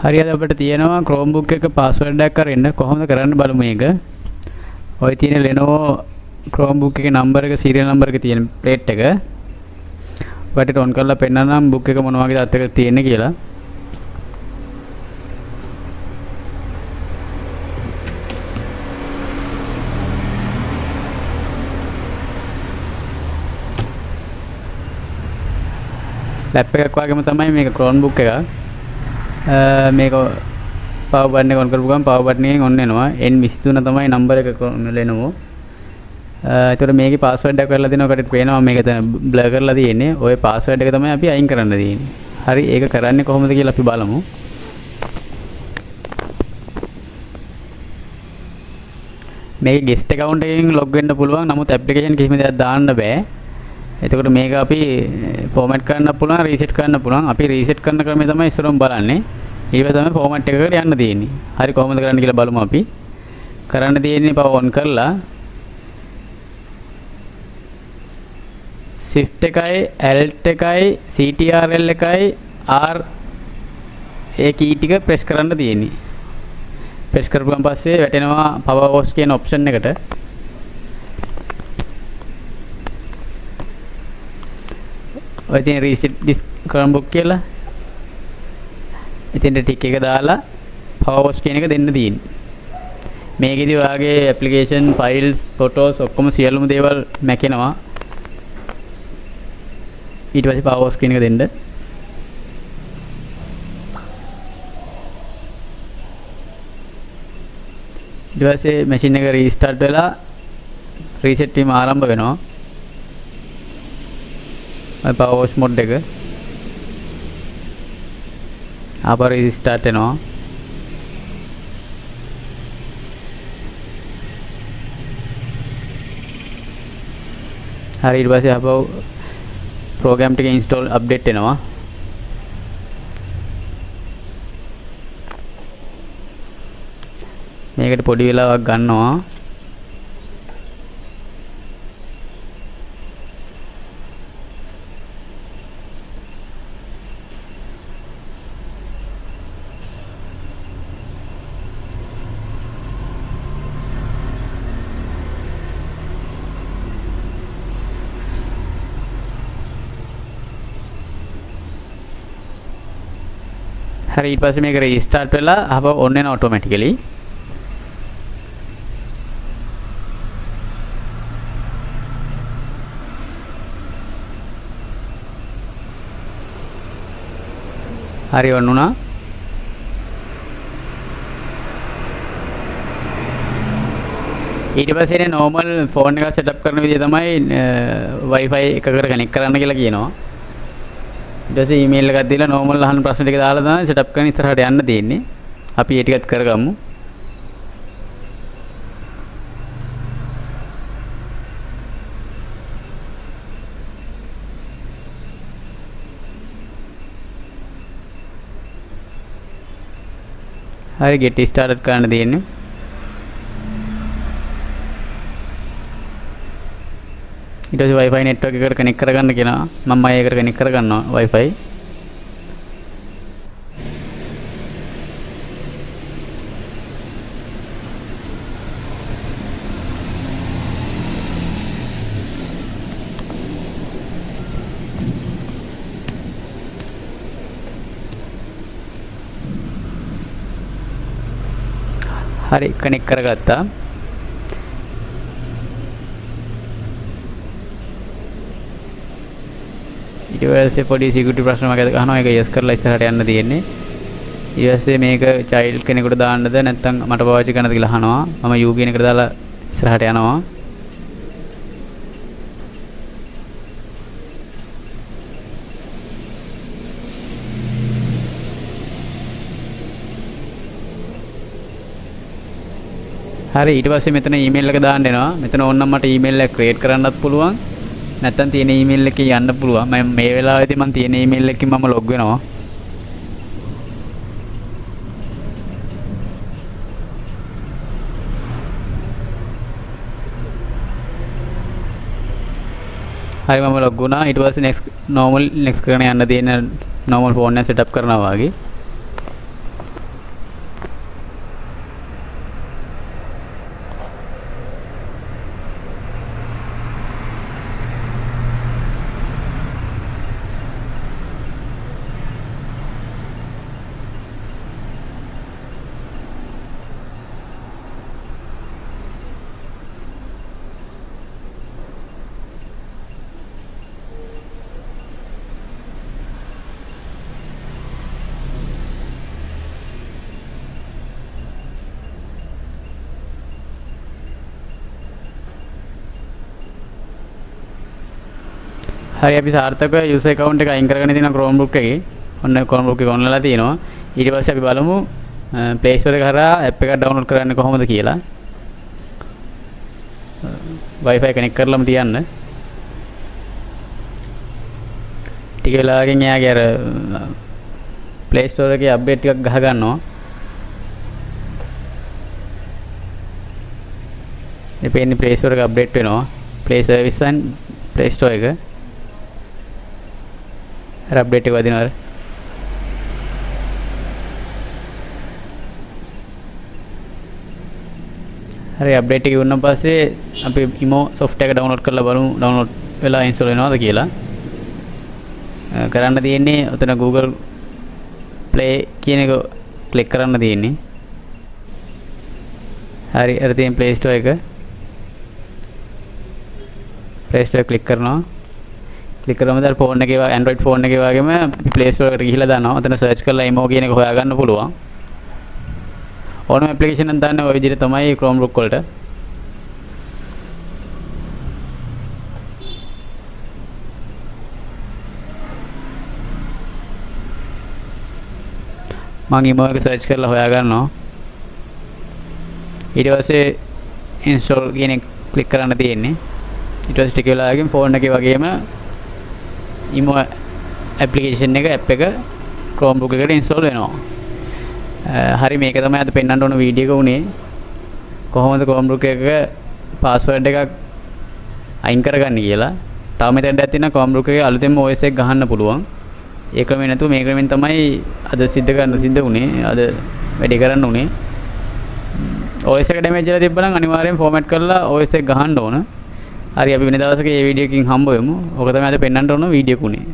හරියට අපිට තියෙනවා Chromebook එක password එකක් කරන්න කොහොමද කරන්න බලමු මේක. ඔය තියෙන Lenovo Chromebook එකේ number එක serial number එක තියෙන plate එක. ඔයාලට on කරලා පෙන්නන්නම් book එක මොන වගේ තත්ත්වයක තියෙන්නේ කියලා. ලැප් එකක් වගේම තමයි මේක Chromebook එක. මේක power button එක on කරපු ගමන් power button එකෙන් on වෙනවා. N23 තමයි number එක Lenovo. ඒතකොට මේකේ password එක කරලා දෙනවා කටට පේනවා මේක එතන blur කරලා තියෙන්නේ. ওই password එක තමයි අපි අයින් කරන්න තියෙන්නේ. හරි ඒක කරන්නේ කොහොමද කියලා අපි බලමු. මේක guest account එකකින් log වෙන්න පුළුවන්. නමුත් application කිසිම දෙයක් දාන්න බෑ. එතකොට මේක අපි format කරන්න පුළුවන් reset කරන්න පුළුවන්. අපි reset කරන ක්‍රමය තමයි ඉස්සරහම බලන්නේ. ඊට පස්සේ තමයි format එකකට යන්න තියෙන්නේ. හරි කොහොමද කරන්න කියලා බලමු අපි. කරන්න තියෙන්නේ power on කරලා shift එකයි alt එකයි ctrl එකයි r ඒ key ටික press කරන්න තියෙන්නේ. press කරපුවාන් පස්සේ වැටෙනවා power host කියන option එකට. ඔය තියෙන reset this Chromebook කියලා. ඉතින් ටික එක දාලා power host කියන එක දෙන්න තියෙන්නේ. මේකෙදි ඔයාගේ application files photos ඔක්කොම සියලුම දේවල් මැකෙනවා. ඊට පස්සේ power host කියන එක දෙන්න. ඊට පස්සේ machine එක restart වෙලා reset වීම ආරම්භ වෙනවා. power host mode එක ආපහු restart වෙනවා. හරි ඊට පස්සේ ආපහු program ටික install update වෙනවා. මේකට පොඩි වෙලාවක් ගන්නවා. හරි ඊට පස්සේ මේක restart වෙලා ආපහු on වෙනවා automatically. හරි on වුණා. ඊට පස්සේ normal phone එක setup කරන විදිය තමයි wifi එකකට connect කරන්න කියලා කියනවා. ඊට පස්සේ email එකක් දීලා normal අහන ප්‍රශ්න ටික දාලා තමයි setup කරන ඉස්සරහට යන්න තියෙන්නේ. අපි ඒ ටිකත් කරගමු. හරි get started කරන්න තියෙන්නේ. ඊට පස්සේ wifi network එකට connect කරගන්න කියනවා. මම ඒකට connect කරගන්නවා wifi. හරි connect කරගත්තා. ඊට පස්සේ පොඩි security ප්‍රශ්න වගේ අහනවා. ඒක yes කරලා ඉස්සරහට යන්න තියෙන්නේ. ඊට පස්සේ මේක child කෙනෙකුට දාන්නද නැත්නම් මට පාවිච්චි කරන්නද කියලා අහනවා. මම you කියන එකට දාලා ඉස්සරහට යනවා. හරි ඊට පස්සේ මෙතන email එක දාන්න එනවා. මෙතන ඕනනම් මට email එක create කරන්නත් පුළුවන්. නැත්තම් තියෙන email එකේ යන්න පුළුවන්. මම මේ වෙලාවේදී මම තියෙන email එකකින් මම log වෙනවා. හරි මම log වුණා. ඊට පස්සේ next කරන යන්න තියෙන normal phone එක setup කරනවා වගේ. හරි අපි සාර්ථකව user account එක අයින් කරගෙන තියෙනවා Chromebook එකේ. ඔන්න Chromebook එක ඔන්ලලා තියෙනවා. ඊට පස්සේ අපි බලමු Play Store එක කරා app එකක් download කරන්නේ කොහොමද කියලා. Wi-Fi connect කරලාම තියන්න. ටික වෙලාවකින් එයාගේ අර Play Store එකේ update ටිකක් ගහ ගන්නවා. ඉතින් Play Store එක update වෙනවා. Play Service and Play Store එක. අර update එක වදිනවා. හරි අප්ඩේට් එක වුණාන් පස්සේ අපි ඉමෝ software එක download කරලා බලමු download වෙලා install වෙනවද කියලා. කරන්න තියෙන්නේ උතන Google Play කියන එක click කරන්න තියෙන්නේ. හරි අර තියෙන Play Store එක. Play Store click කරනවා. click කරාම දැන් phone එකේ Android phone එකේ වගේම Play Store එකට ගිහිලා දානවා. උතන search කරලා ඉමෝ කියන එක හොයාගන්න පුළුවන්. ඕනම ඇප්ලිකේෂන් එකක් දාන්න ඔය විදිහට තමයි Chromebook වලට. මම ඊමෝ එක සර්ච් කරලා හොයා ගන්නවා. ඊට පස්සේ install කියන එක ක්ලික් කරන්න තියෙන්නේ. ඊට පස්සේ ටික වෙලාවකින් ෆෝන් එකේ වගේම ඊමෝ ඇප්ලිකේෂන් එක app එක Chromebook එකට install වෙනවා. හරි මේක තමයි අද පෙන්වන්න ඕන වීඩියෝ එක උනේ කොහොමද Chromebook එක password එකක් අයින් කරගන්නේ කියලා. තව මෙතනක් තියෙනවා Chromebook එකේ අලුතෙන්ම OS එක ගහන්න පුළුවන්. ඒ ක්‍රමෙ නැතුව මේ ක්‍රමෙන් තමයි අද සිද්ධ උනේ. අද වැඩි කරන්න උනේ. OS එක ඩැමේජ් වෙලා තිබ්බනම් අනිවාර්යෙන් ෆෝමැට් කරලා OS එක ගහන්න ඕන. හරි අපි වෙන දවසක මේ වීඩියෝ එකකින් හම්බ වෙමු. ඔක තමයි අද පෙන්වන්න ඕන වීඩියෝ එක උනේ.